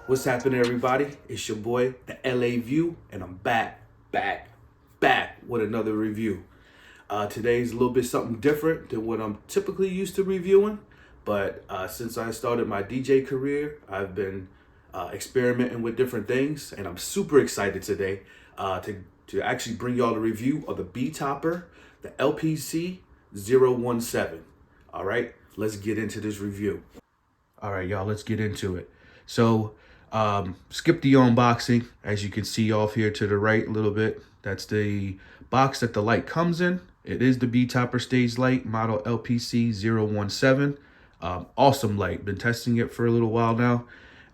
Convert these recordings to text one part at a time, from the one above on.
What's happening, everybody? It's your boy, the LA View, and I'm back with another review. Today's a little bit something different than what I'm typically used to reviewing, but since I started my DJ career, I've been experimenting with different things, and I'm super excited today to actually bring y'all a review of the Betopper, the LPC017. All right, let's get into this review. All right, y'all, let's get into it. So, skip the unboxing. As you can see off here to the right a little bit, that's the box that the light comes in. It is the Betopper stage light, model LPC017. Awesome light. Been testing it for a little while now.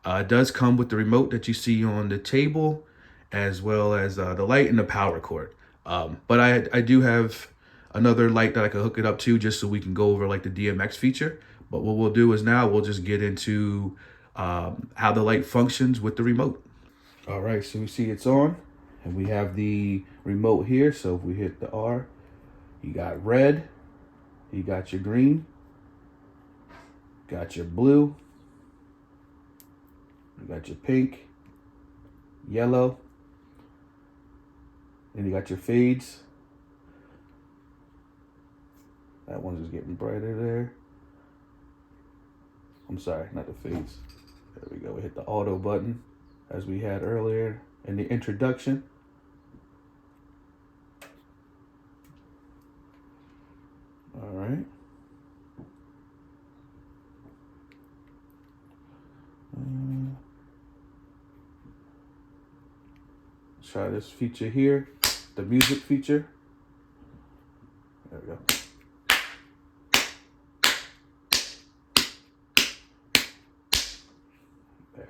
It does come with the remote that you see on the table, as well as the light and the power cord. But I do have another light that I can hook it up to just so we can go over like the DMX feature. But what we'll do is now we'll just get into how the light functions with the remote. All right, so we see it's on and we have the remote here. So if we hit the R, you got red, you got your green, got your blue, you got your pink, yellow, and you got your fades. That one's just getting brighter there. I'm sorry, not the fades. There we go. We hit the auto button as we had earlier in the introduction. All right. Let's try this feature here, the music feature. There we go.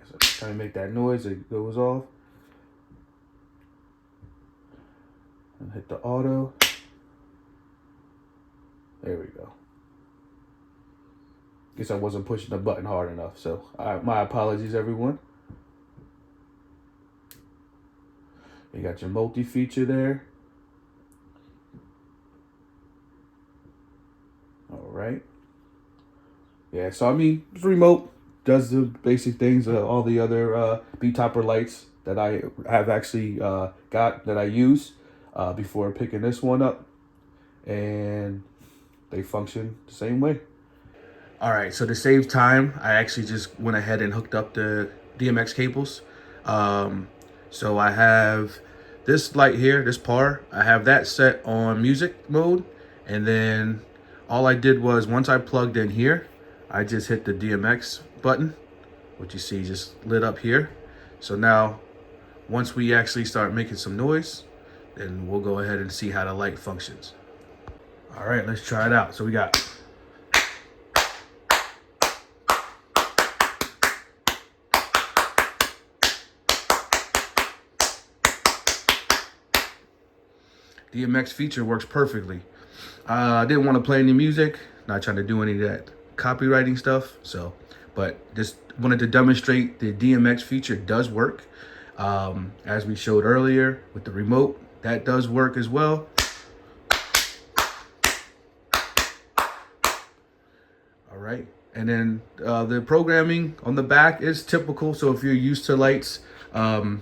So trying to make that noise, it goes off. And hit the auto. There we go. Guess I wasn't pushing the button hard enough, so my apologies, everyone. You got your multi-feature there. All right. Yeah, so I mean, it's remote. Does the basic things all the other Betopper lights that I have actually got that I use before picking this one up, and they function the same way. All right, so to save time, I actually just went ahead and hooked up the DMX cables. So I have this light here, this PAR, I have that set on music mode, and then all I did was once I plugged in here, I just hit the DMX button, which you see just lit up here. So now, once we actually start making some noise, then we'll go ahead and see how the light functions. All right, let's try it out. So we got DMX feature works perfectly. I didn't want to play any music, not trying to do any of that copywriting stuff, but just wanted to demonstrate the DMX feature does work. As we showed earlier with the remote, that does work as well. All right, and then the programming on the back is typical. So if you're used to lights, then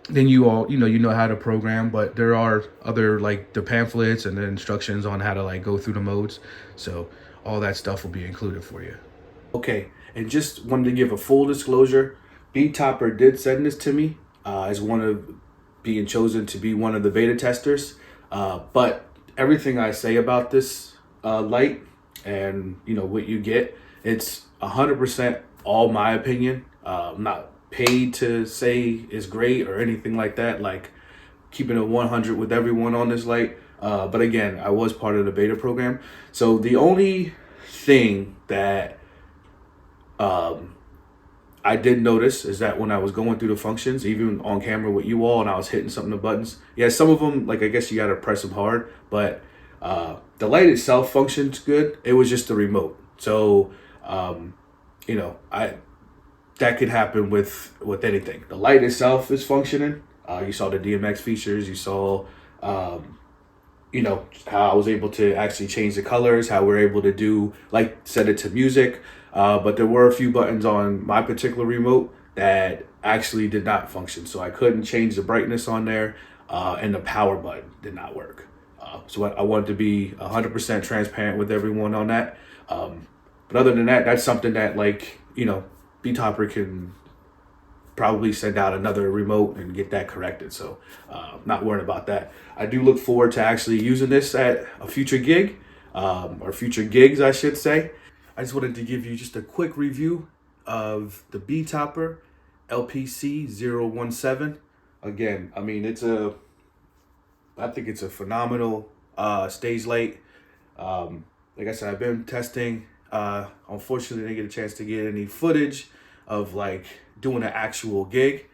you know how to program, but there are other like the pamphlets and the instructions on how to like go through the modes. So all that stuff will be included for you. Okay, and just wanted to give a full disclosure. Betopper did send this to me as one of being chosen to be one of the beta testers. But everything I say about this light and what you get, it's 100% all my opinion. I'm not paid to say is great or anything like that, like keeping it 100 with everyone on this light. But again, I was part of the beta program. So the only thing that I did notice is that when I was going through the functions, even on camera with you all, and I was hitting some of the buttons, yeah, some of them, like I guess you got to press them hard, but the light itself functions good. It was just the remote. So, that could happen with anything. The light itself is functioning. You saw the DMX features. You saw, how I was able to actually change the colors, how we're able to do, like, set it to music. But there were a few buttons on my particular remote that actually did not function. So I couldn't change the brightness on there, and the power button did not work. So I wanted to be 100% transparent with everyone on that. But other than that, that's something that, like, you know, Betopper can probably send out another remote and get that corrected. So not worried about that. I do look forward to actually using this at a future gig, or future gigs, I should say. I just wanted to give you just a quick review of the Betopper LPC017. Again, I mean, I think it's a phenomenal stage light. Like I said, I've been testing. Unfortunately, I didn't get a chance to get any footage of like doing an actual gig.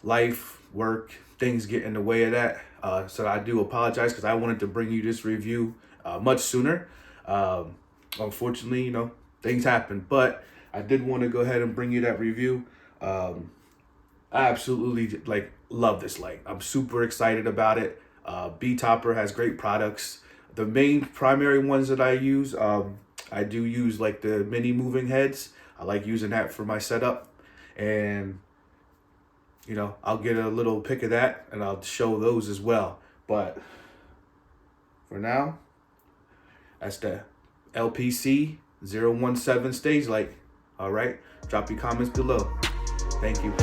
Life, work, things get in the way of that. So I do apologize, because I wanted to bring you this review much sooner. Unfortunately, you know, things happen, but I did want to go ahead and bring you that review. I absolutely like love this light. I'm super excited about it. Betopper has great products. The main primary ones that I use, I do use like the mini moving heads. I like using that for my setup, and you know, I'll get a little pic of that and I'll show those as well. But for now, that's the LPC017 stage light. All right, drop your comments below. Thank you.